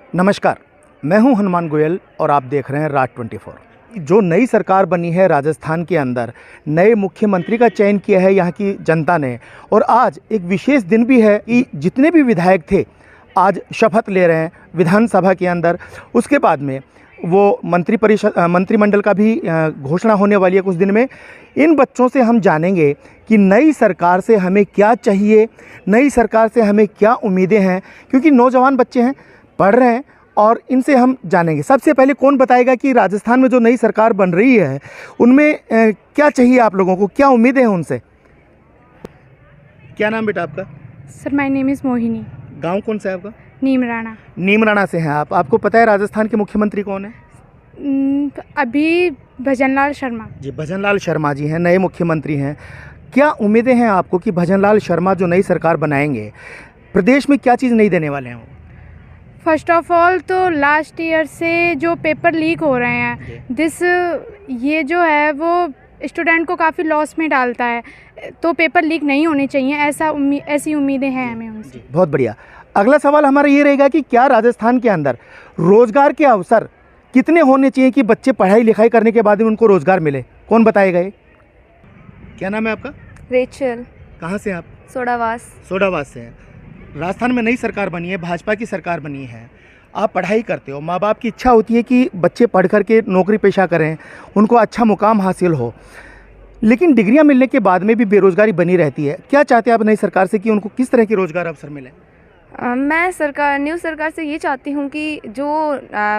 नमस्कार, मैं हूं हनुमान गोयल और आप देख रहे हैं राज 24। जो नई सरकार बनी है राजस्थान के अंदर, नए मुख्यमंत्री का चयन किया है यहाँ की जनता ने। और आज एक विशेष दिन भी है कि जितने भी विधायक थे आज शपथ ले रहे हैं विधानसभा के अंदर। उसके बाद में वो मंत्रिमंडल का भी घोषणा होने वाली है कुछ दिन में। इन बच्चों से हम जानेंगे कि नई सरकार से हमें क्या चाहिए, नई सरकार से हमें क्या उम्मीदें हैं, क्योंकि नौजवान बच्चे हैं, पढ़ रहे हैं और इनसे हम जानेंगे। सबसे पहले कौन बताएगा कि राजस्थान में जो नई सरकार बन रही है उनमें क्या चाहिए, आप लोगों को क्या उम्मीदें हैं उनसे? क्या नाम बेटा आपका? Sir my name is Mohini. गांव कौन सा है आपका? नीमराणा। नीमराणा से हैं आप। आपको पता है राजस्थान के मुख्यमंत्री कौन है? अभी भजनलाल शर्मा जी, भजनलाल शर्मा जी हैं, नए मुख्यमंत्री हैं। क्या उम्मीदें हैं आपको कि भजनलाल शर्मा जो नई सरकार बनाएंगे प्रदेश में क्या चीज़ नहीं देने वाले हैं वो? फर्स्ट ऑफ ऑल तो लास्ट ईयर से जो पेपर लीक हो रहे हैं ये जो है वो स्टूडेंट को काफ़ी लॉस में डालता है, तो पेपर लीक नहीं होने चाहिए, ऐसी उम्मीदें हैं हमें उनसे। बहुत बढ़िया। अगला सवाल हमारा ये रहेगा कि क्या राजस्थान के अंदर रोजगार के अवसर कितने होने चाहिए कि बच्चे पढ़ाई लिखाई करने के बाद में उनको रोजगार मिले? कौन बताएगा ये? क्या नाम है आपका? रेचल। कहाँ से आप? सोडावास। सोडावास से हैं। राजस्थान में नई सरकार बनी है, भाजपा की सरकार बनी है। आप पढ़ाई करते हो, माँ बाप की इच्छा होती है कि बच्चे पढ़ कर के नौकरी पेशा करें, उनको अच्छा मुकाम हासिल हो, लेकिन डिग्रियां मिलने के बाद में भी बेरोजगारी बनी रहती है। क्या चाहते हैं आप नई सरकार से कि उनको किस तरह के रोजगार अवसर मिले? मैं न्यू सरकार से ये चाहती हूँ कि जो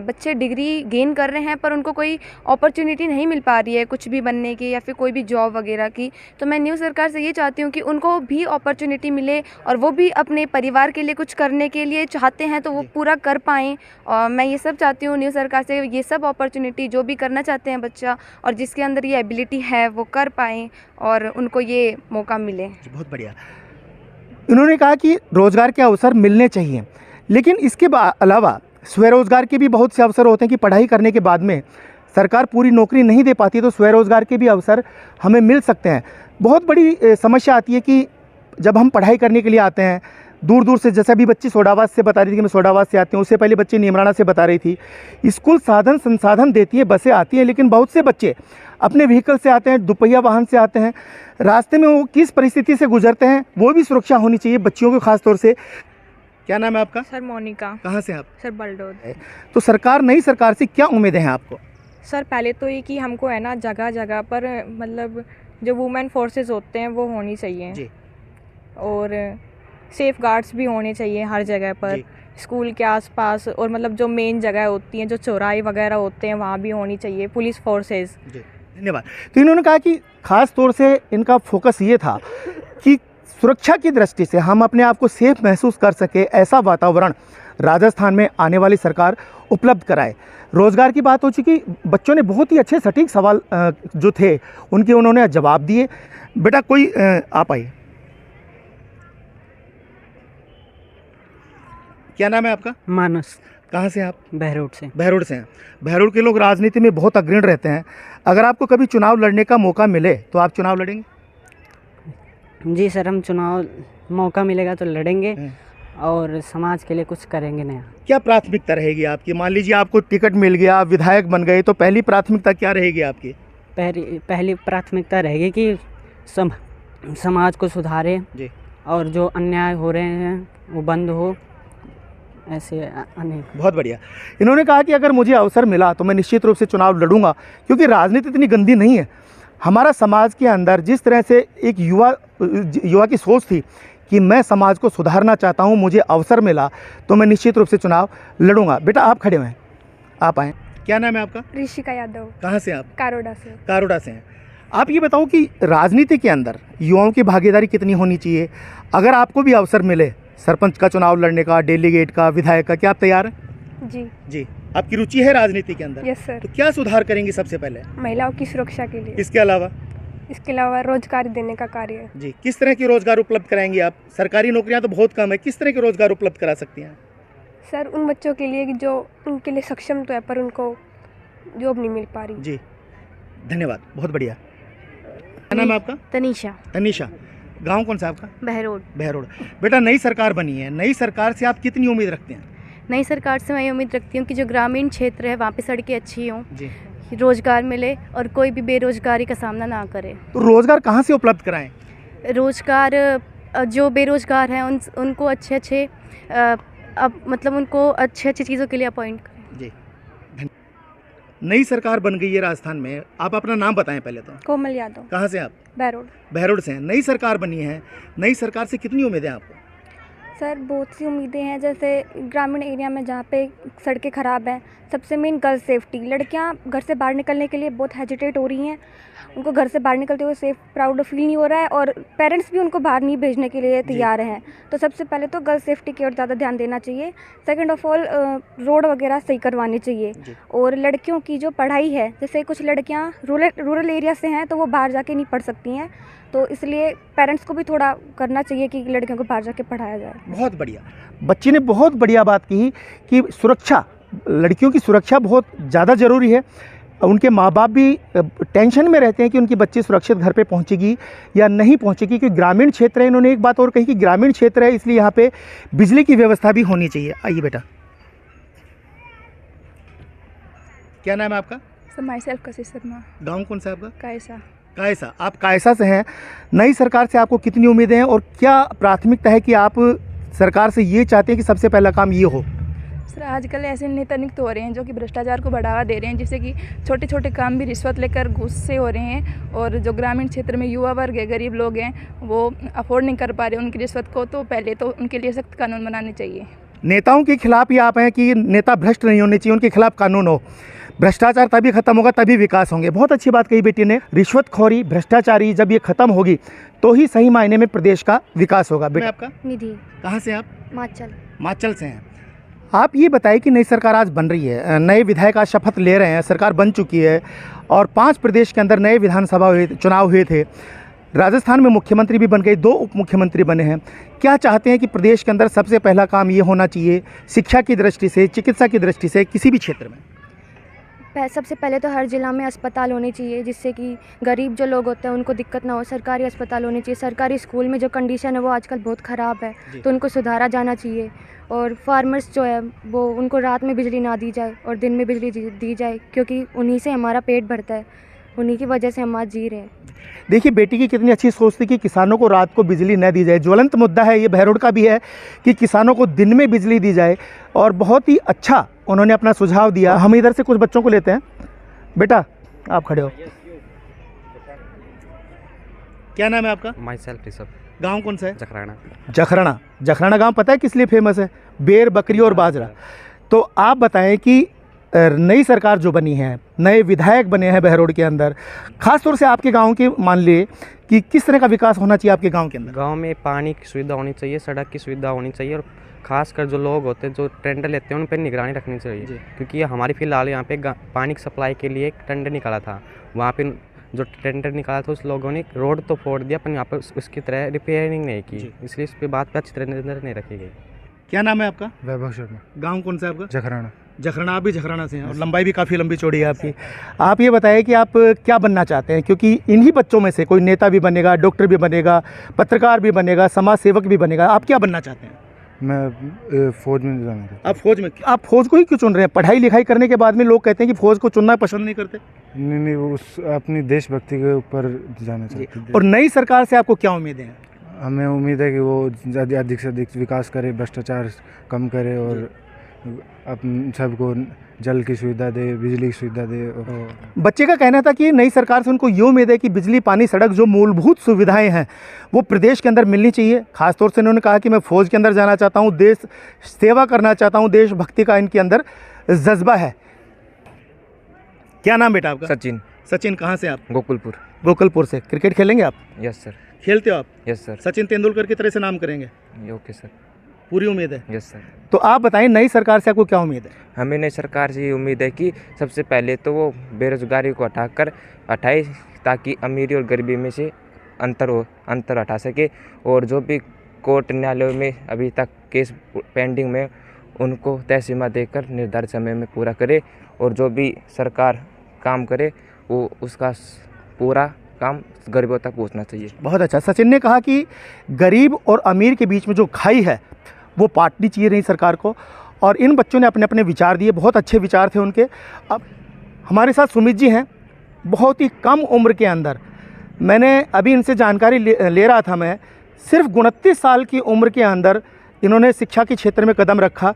बच्चे डिग्री गेन कर रहे हैं पर उनको कोई अपॉर्चुनिटी नहीं मिल पा रही है कुछ भी बनने की या फिर कोई भी जॉब वगैरह की, तो मैं न्यू सरकार से ये चाहती हूँ कि उनको भी अपॉर्चुनिटी मिले और वो भी अपने परिवार के लिए कुछ करने के लिए चाहते हैं तो वो पूरा कर पाएँ। और मैं ये सब चाहती हूँ न्यू सरकार से, ये सब अपॉर्चुनिटी जो भी करना चाहते हैं बच्चा और जिसके अंदर ये एबिलिटी है वो कर पाएँ और उनको ये मौका मिले। बहुत बढ़िया। इन्होंने कहा कि रोज़गार के अवसर मिलने चाहिए, लेकिन इसके अलावा स्वरोज़गार के भी बहुत से अवसर होते हैं कि पढ़ाई करने के बाद में सरकार पूरी नौकरी नहीं दे पाती, तो स्वरोज़गार के भी अवसर हमें मिल सकते हैं। बहुत बड़ी समस्या आती है कि जब हम पढ़ाई करने के लिए आते हैं दूर दूर से, जैसे अभी बच्ची सोडावास से बता रही थी कि मैं सोडावास से आती हूँ, उससे पहले बच्ची नीमराणा से बता रही थी। स्कूल साधन संसाधन देती है, बसें आती हैं, लेकिन बहुत से बच्चे अपने व्हीकल से आते हैं, दुपहिया वाहन से आते हैं। रास्ते में वो किस परिस्थिति से गुजरते हैं वो भी सुरक्षा होनी चाहिए बच्चियों को खास तौर से। क्या नाम है आपका? सर मोनिका। कहाँ से आप? सर बलडोद। तो नई सरकार से क्या उम्मीदें हैं आपको? सर पहले तो ये कि हमको है ना जगह जगह पर मतलब जो वुमेन फोर्सेस होते हैं वो होनी चाहिए जी। और सेफ गार्ड्स भी होने चाहिए हर जगह पर, स्कूल के आसपास, और मतलब जो मेन जगह होती हैं जो चौराहे वगैरह होते हैं वहाँ भी होनी चाहिए पुलिस फोर्सेस। धन्यवाद। तो इन्होंने कहा कि खास तौर से इनका फोकस ये था कि सुरक्षा की दृष्टि से हम अपने आप को सेफ महसूस कर सके, ऐसा वातावरण राजस्थान में आने वाली सरकार उपलब्ध कराए। रोज़गार की बात हो चुकी, बच्चों ने बहुत ही अच्छे सटीक सवाल जो थे उनके उन्होंने जवाब दिए। बेटा कोई आप आइए। क्या नाम है आपका? मानस। कहाँ से आप? बहरोड से। बहरोड से हैं। बहरोड के लोग राजनीति में बहुत अग्रणी रहते हैं। अगर आपको कभी चुनाव लड़ने का मौका मिले तो आप चुनाव लड़ेंगे? जी सर, हम चुनाव मौका मिलेगा तो लड़ेंगे और समाज के लिए कुछ करेंगे नया। क्या प्राथमिकता रहेगी आपकी? मान लीजिए आपको टिकट मिल गया, विधायक बन गए, तो पहली प्राथमिकता क्या रहेगी आपकी? पहली प्राथमिकता रहेगी कि समाज को सुधारे जी, और जो अन्याय हो रहे हैं वो बंद हो, ऐसे अनेक। बहुत बढ़िया। इन्होंने कहा कि अगर मुझे अवसर मिला तो मैं निश्चित रूप से चुनाव लड़ूंगा, क्योंकि राजनीति इतनी गंदी नहीं है। हमारा समाज के अंदर जिस तरह से एक युवा की सोच थी कि मैं समाज को सुधारना चाहता हूं, मुझे अवसर मिला तो मैं निश्चित रूप से चुनाव लड़ूंगा। बेटा आप खड़े हुए हैं, आप आएँ। क्या नाम है आपका? ऋषिका यादव। कहाँ से आप? कारोडा से। कारोडा से हैं। आप ये बताओ कि राजनीति के अंदर युवाओं की भागीदारी कितनी होनी चाहिए? अगर आपको भी अवसर मिले सरपंच का चुनाव लड़ने का, डेलीगेट का, विधायक का, क्या आप तैयार हैं? जी। आपकी रुचि है राजनीति के अंदर? Yes sir. तो क्या सुधार करेंगे सबसे पहले? महिलाओं की सुरक्षा के लिए। इसके अलावा रोजगार देने का कार्य। जी। किस तरह के रोजगार उपलब्ध कराएंगे आप? सरकारी नौकरियां तो बहुत कम है, किस तरह के रोजगार उपलब्ध करा सकती हैं? सर उन बच्चों के लिए जो उनके लिए सक्षम तो है पर उनको जॉब नहीं मिल पा रही। जी धन्यवाद, बहुत बढ़िया। क्या नाम है आपका? तनीषा। तनीषा। गांव कौन सा आपका? बहरोड। बहरोड। बेटा नई सरकार बनी है, नई सरकार से आप कितनी उम्मीद रखते हैं? नई सरकार से मैं ये उम्मीद रखती हूँ कि जो ग्रामीण क्षेत्र है वहाँ पे सड़कें अच्छी हों, जी। रोज़गार मिले और कोई भी बेरोज़गारी का सामना ना करे। तो रोज़गार कहाँ से उपलब्ध कराएं? रोज़गार जो बेरोज़गार हैं उनको अच्छे मतलब उनको अच्छी चीज़ों के लिए अपॉइंट करें। जी। नई सरकार बन गई है राजस्थान में, आप अपना नाम बताएं पहले तो। कोमल यादव, कहाँ से आप? बैरोड। बहरोड से हैं। नई सरकार बनी है, नई सरकार से कितनी उम्मीदें हैं आपको? सर बहुत सी उम्मीदें हैं, जैसे ग्रामीण एरिया में जहाँ पे सड़कें ख़राब हैं, सबसे मेन गर्ल सेफ्टी। लड़कियाँ घर से बाहर निकलने के लिए बहुत हेजिटेट हो रही हैं, उनको घर से बाहर निकलते हुए सेफ प्राउड फील नहीं हो रहा है और पेरेंट्स भी उनको बाहर नहीं भेजने के लिए तैयार हैं। तो सबसे पहले तो गर्ल सेफ्टी की ओर ज़्यादा ध्यान देना चाहिए। सेकंड ऑफ ऑल रोड वगैरह सही करवानी चाहिए। और लड़कियों की जो पढ़ाई है, जैसे कुछ लड़कियाँ रूरल एरिया से हैं तो वो बाहर जाके नहीं पढ़ सकती हैं, तो इसलिए पेरेंट्स को भी थोड़ा करना चाहिए कि लड़कियों को बाहर जाके पढ़ाया जाए। बहुत बढ़िया, बच्ची ने बहुत बढ़िया बात की कि सुरक्षा, लड़कियों की सुरक्षा बहुत ज़्यादा ज़रूरी है। उनके माँ बाप भी टेंशन में रहते हैं कि उनकी बच्ची सुरक्षित घर पे पहुंचेगी या नहीं पहुंचेगी, क्योंकि ग्रामीण क्षेत्र है। इन्होंने एक बात और कही कि ग्रामीण क्षेत्र है इसलिए यहाँ पे बिजली की व्यवस्था भी होनी चाहिए। आइए बेटा, क्या नाम है आपका? सर माई सेल्फ कशिश शर्मा, गाँव कौन सा है आपका? कायसा। कायसा, आप कायसा से हैं। नई सरकार से आपको कितनी उम्मीदें हैं और क्या प्राथमिकता है कि आप सरकार से ये चाहते हैं कि सबसे पहला काम ये हो? सर आजकल ऐसे नेता नियुक्त हो रहे हैं जो कि भ्रष्टाचार को बढ़ावा दे रहे हैं, जिससे कि छोटे छोटे काम भी रिश्वत लेकर घूस से हो रहे हैं। और जो ग्रामीण क्षेत्र में युवा वर्ग है, गरीब लोग हैं, वो अफोर्ड नहीं कर पा रहे उनकी रिश्वत को, तो पहले तो उनके लिए सख्त कानून बनाने चाहिए। नेताओं के खिलाफ ही आप हैं कि नेता भ्रष्ट नहीं होने चाहिए, उनके खिलाफ कानून हो। भ्रष्टाचार तभी खत्म होगा, तभी विकास होंगे। बहुत अच्छी बात कही बेटी ने। रिश्वतखोरी, भ्रष्टाचारी जब ये खत्म होगी तो ही सही मायने में प्रदेश का विकास होगा। बेटा आपका? निधि, कहाँ से आप? हिमाचल। हिमाचल से हैं। आप ये बताइए कि नई सरकार आज बन रही है, नए विधायक आज शपथ ले रहे हैं, सरकार बन चुकी है और 5 प्रदेश के अंदर नए विधानसभा चुनाव हुए थे। राजस्थान में मुख्यमंत्री भी बन गए, 2 उप मुख्यमंत्री बने हैं। क्या चाहते हैं कि प्रदेश के अंदर सबसे पहला काम ये होना चाहिए, शिक्षा की दृष्टि से, चिकित्सा की दृष्टि से, किसी भी क्षेत्र में? सबसे पहले तो हर ज़िला में अस्पताल होने चाहिए, जिससे कि गरीब जो लोग होते हैं उनको दिक्कत ना हो। सरकारी अस्पताल होने चाहिए। सरकारी स्कूल में जो कंडीशन है वो आजकल बहुत ख़राब है, तो उनको सुधारा जाना चाहिए। और फार्मर्स जो है वो उनको रात में बिजली ना दी जाए और दिन में बिजली दी जाए, क्योंकि उन्हीं से हमारा पेट भरता है, उन्हीं की वजह से हम आज जी रहे हैं। देखिए बेटी की कितनी अच्छी सोच थी कि किसानों को रात को बिजली न दी जाए। ज्वलंत मुद्दा है ये, बहरोड का भी है कि किसानों को दिन में बिजली दी जाए, और बहुत ही अच्छा उन्होंने अपना सुझाव दिया। हम इधर से कुछ बच्चों को लेते हैं। बेटा आप खड़े हो, क्या नाम है आपका? My self Rishabh. गाँव कौन सा है? जखराना। जखराना। जखराना गाँव पता है किस लिए फेमस है? बेर, बकरी और बाजरा। तो आप बताएं कि नई सरकार जो बनी है, नए विधायक बने हैं बहरोड के अंदर, खास तौर से आपके गांव के, मान लिए कि किस तरह का विकास होना चाहिए आपके गांव के अंदर? गांव में पानी की सुविधा होनी चाहिए, सड़क की सुविधा होनी चाहिए, और खासकर जो लोग होते हैं जो टेंडर लेते हैं उन पर निगरानी रखनी चाहिए। क्योंकि हमारी फिलहाल यहाँ पे पानी की सप्लाई के लिए एक टेंडर निकाला था, वहाँ पे जो टेंडर निकाला था उस लोगों ने रोड तो फोड़ दिया, पर यहाँ पर उसकी तरह रिपेयरिंग नहीं की, इसलिए इस पर बात पर अच्छी तरह नजर नहीं रखी गई। क्या नाम है आपका? वैभव शर्मा। गाँव कौन सा है आपका? जखराना। जखराना, आप भी जखराना से हैं और लंबाई भी काफ़ी लंबी चौड़ी है आपकी। आप ये बताइए कि आप क्या बनना चाहते हैं, क्योंकि इन्हीं बच्चों में से कोई नेता भी बनेगा, डॉक्टर भी बनेगा, पत्रकार भी बनेगा, समाज सेवक भी बनेगा। आप क्या बनना चाहते हैं? मैं फौज में जाना चाहता हूँ। आप फौज में? आप फौज को ही क्यों चुन रहे हैं? पढ़ाई लिखाई करने के बाद में लोग कहते हैं कि फौज को चुनना पसंद नहीं करते। नहीं, उस अपनी देशभक्ति के ऊपर जाना चाहते हैं। और नई सरकार से आपको क्या उम्मीदें हैं? हमें उम्मीद है कि वो अधिक से अधिक विकास करे, भ्रष्टाचार कम करे और अपन सबको जल की सुविधा दे, बिजली की सुविधा दे। बच्चे का कहना था कि नई सरकार से उनको ये उम्मीद है कि बिजली, पानी, सड़क, जो मूलभूत सुविधाएं हैं वो प्रदेश के अंदर मिलनी चाहिए। खासतौर से उन्होंने कहा कि मैं फ़ौज के अंदर जाना चाहता हूँ, देश सेवा करना चाहता हूँ, देशभक्ति का इनके अंदर जज्बा है। क्या नाम बेटा आपका? सचिन। सचिन, कहाँ से आप? गोकुलपुर। गोकुलपुर से। क्रिकेट खेलेंगे आप? Yes sir. खेलते हो आप? Yes sir. सचिन तेंदुलकर की तरह से नाम करेंगे? Okay sir. पूरी उम्मीद है? Yes sir. तो आप बताएं नई सरकार से आपको क्या उम्मीद है? हमें नई सरकार से ये उम्मीद है कि सबसे पहले तो वो बेरोजगारी को हटाए, ताकि अमीरी और गरीबी में से अंतर हटा सके, और जो भी कोर्ट न्यायालयों में अभी तक केस पेंडिंग में उनको तय सीमा देकर निर्धारित समय में पूरा करे, और जो भी सरकार काम करे वो उसका पूरा काम गरीबों तक पहुंचना चाहिए। बहुत अच्छा। सचिन ने कहा कि गरीब और अमीर के बीच में जो खाई है वो पाटनी चाहिए नई सरकार को, और इन बच्चों ने अपने अपने विचार दिए, बहुत अच्छे विचार थे उनके। अब हमारे साथ सुमित जी हैं, बहुत ही कम उम्र के अंदर, मैंने अभी इनसे जानकारी ले रहा था मैं, सिर्फ 29 साल की उम्र के अंदर इन्होंने शिक्षा के क्षेत्र में कदम रखा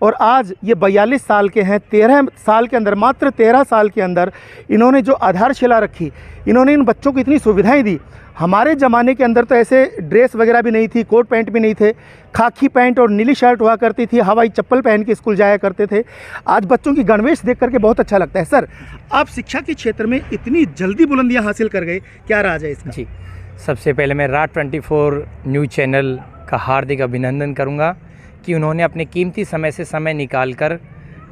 और आज ये 42 साल के हैं। 13 साल के अंदर, मात्र 13 साल के अंदर इन्होंने जो आधारशिला रखी, इन्होंने इन बच्चों को इतनी सुविधाएं दी। हमारे ज़माने के अंदर तो ऐसे ड्रेस वगैरह भी नहीं थी, कोट पैंट भी नहीं थे, खाकी पैंट और नीली शर्ट हुआ करती थी, हवाई चप्पल पहन के स्कूल जाया करते थे। आज बच्चों की गणवेश देख करके बहुत अच्छा लगता है। सर, आप शिक्षा के क्षेत्र में इतनी जल्दी बुलंदियाँ हासिल कर गए, क्या राज है इसका? जी, सबसे पहले मैं राज 24 न्यूज़ चैनल का हार्दिक अभिनंदन करूंगा कि उन्होंने अपने कीमती समय से समय निकालकर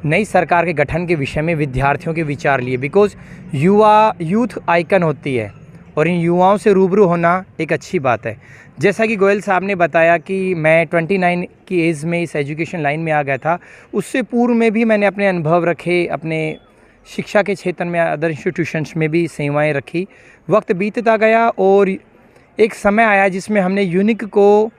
नई सरकार के गठन के विषय में विद्यार्थियों के विचार लिए। बिकॉज़ यूथ आइकन होती है और इन युवाओं से रूबरू होना एक अच्छी बात है। जैसा कि गोयल साहब ने बताया कि मैं 29 की एज में इस एजुकेशन लाइन में आ गया था, उससे पूर्व में भी मैंने अपने अनुभव रखे, अपने शिक्षा के क्षेत्र में अदर इंस्टीट्यूशंस में भी सेवाएं रखी। वक्त बीतता गया और एक समय आया जिसमें हमने यूनिक को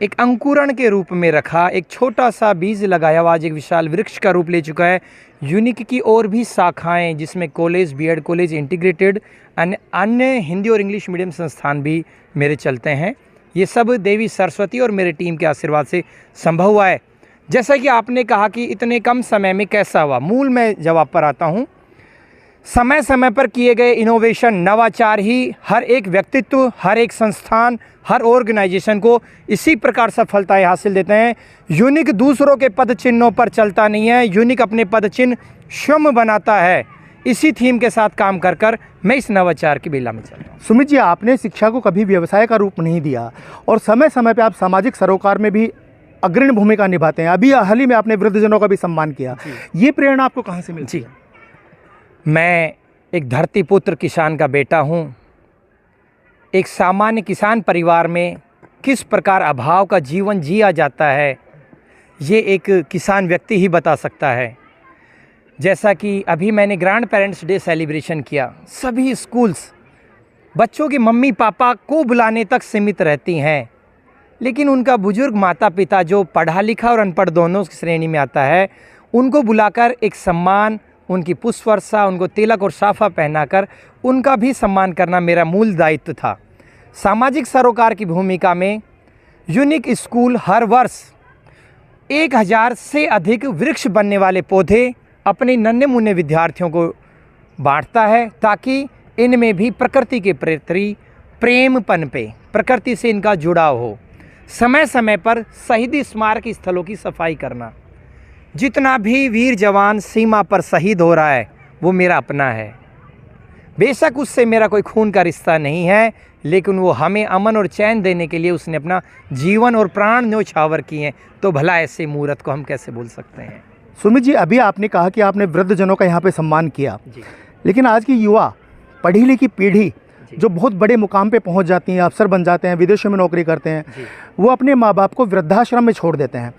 एक अंकुरण के रूप में रखा, एक छोटा सा बीज लगाया, आज एक विशाल वृक्ष का रूप ले चुका है। यूनिक की और भी शाखाएं, जिसमें कॉलेज, बीएड कॉलेज, इंटीग्रेटेड अन्य हिंदी और इंग्लिश मीडियम संस्थान भी मेरे चलते हैं। ये सब देवी सरस्वती और मेरे टीम के आशीर्वाद से संभव हुआ है। जैसा कि आपने कहा कि इतने कम समय में कैसा हुआ, मूल में जवाब पर आता हूँ। समय समय पर किए गए इनोवेशन, नवाचार ही हर एक व्यक्तित्व, हर एक संस्थान, हर ऑर्गेनाइजेशन को इसी प्रकार सफलताएं हासिल देते हैं। यूनिक दूसरों के पद चिन्हों पर चलता नहीं है, यूनिक अपने पद चिन्ह स्वयं बनाता है। इसी थीम के साथ काम कर कर मैं इस नवाचार की बेला में चल रहा हूँ। सुमित जी, आपने शिक्षा को कभी व्यवसाय का रूप नहीं दिया और समय समय पर आप सामाजिक सरोकार में भी अग्रणी भूमिका निभाते हैं। अभी हाल ही में आपने वृद्धजनों का भी सम्मान किया, ये प्रेरणा आपको कहाँ से मिलती है? मैं एक धरती पुत्र किसान का बेटा हूँ। एक सामान्य किसान परिवार में किस प्रकार अभाव का जीवन जिया जाता है, ये एक किसान व्यक्ति ही बता सकता है। जैसा कि अभी मैंने ग्रैंड पेरेंट्स डे सेलिब्रेशन किया, सभी स्कूल्स बच्चों के मम्मी पापा को बुलाने तक सीमित रहती हैं, लेकिन उनका बुजुर्ग माता पिता जो पढ़ा लिखा और अनपढ़ दोनों की श्रेणी में आता है, उनको बुलाकर एक सम्मान, उनकी पुष्प वर्षा, उनको तिलक और साफा पहनाकर उनका भी सम्मान करना मेरा मूल दायित्व था। सामाजिक सरोकार की भूमिका में यूनिक स्कूल हर वर्ष 1000 से अधिक वृक्ष बनने वाले पौधे अपने नन्हे मुन्ने विद्यार्थियों को बांटता है, ताकि इनमें भी प्रकृति के प्रति प्रेम पनपे, प्रकृति से इनका जुड़ाव हो। समय समय पर शहीदी स्मारक स्थलों की सफाई करना। जितना भी वीर जवान सीमा पर शहीद हो रहा है वो मेरा अपना है। बेशक उससे मेरा कोई खून का रिश्ता नहीं है, लेकिन वो हमें अमन और चैन देने के लिए उसने अपना जीवन और प्राण न्योछावर किए हैं, तो भला ऐसे मूर्त को हम कैसे बोल सकते हैं। सुमित जी, अभी आपने कहा कि आपने वृद्धजनों का यहाँ पे सम्मान किया, लेकिन आज की युवा पढ़ी लिखी पीढ़ी जो बहुत बड़े मुकाम पे पहुँच जाती हैं, अफसर बन जाते हैं, विदेशों में नौकरी करते हैं, वो अपने माँ बाप को वृद्धाश्रम में छोड़ देते हैं।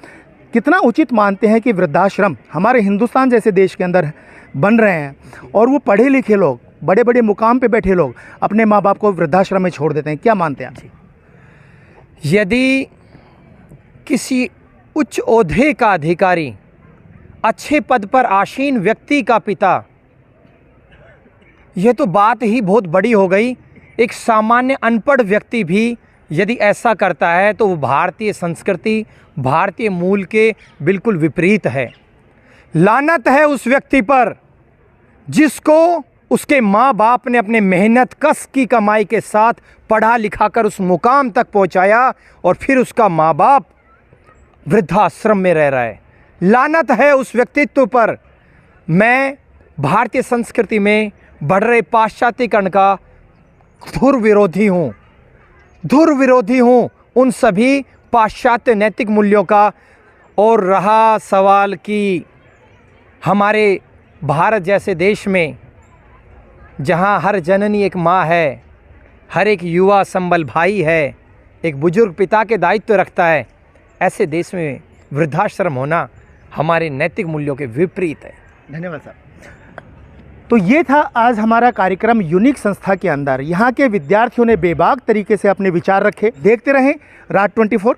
कितना उचित मानते हैं कि वृद्धाश्रम हमारे हिंदुस्तान जैसे देश के अंदर बन रहे हैं और वो पढ़े लिखे लोग, बड़े बड़े मुकाम पे बैठे लोग अपने माँ बाप को वृद्धाश्रम में छोड़ देते हैं, क्या मानते हैं आप? यदि किसी उच्च ओहदे का अधिकारी, अच्छे पद पर आसीन व्यक्ति का पिता, यह तो बात ही बहुत बड़ी हो गई। एक सामान्य अनपढ़ व्यक्ति भी यदि ऐसा करता है तो वो भारतीय संस्कृति, भारतीय मूल के बिल्कुल विपरीत है। लानत है उस व्यक्ति पर जिसको उसके माँ बाप ने अपने मेहनत कस की कमाई के साथ पढ़ा लिखा कर उस मुकाम तक पहुँचाया और फिर उसका माँ बाप वृद्धाश्रम में रह रहा है। लानत है उस व्यक्तित्व पर। मैं भारतीय संस्कृति में बढ़ रहे पाश्चात्यकरण का धुर विरोधी हूँ, धुर विरोधी हूँ उन सभी पाश्चात्य नैतिक मूल्यों का। और रहा सवाल कि हमारे भारत जैसे देश में जहाँ हर जननी एक माँ है, हर एक युवा संबल भाई है, एक बुजुर्ग पिता के दायित्व रखता है, ऐसे देश में वृद्धाश्रम होना हमारे नैतिक मूल्यों के विपरीत है। धन्यवाद साहब। तो ये था आज हमारा कार्यक्रम यूनिक संस्था के अंदर। यहाँ के विद्यार्थियों ने बेबाक तरीके से अपने विचार रखे। देखते रहें राज 24।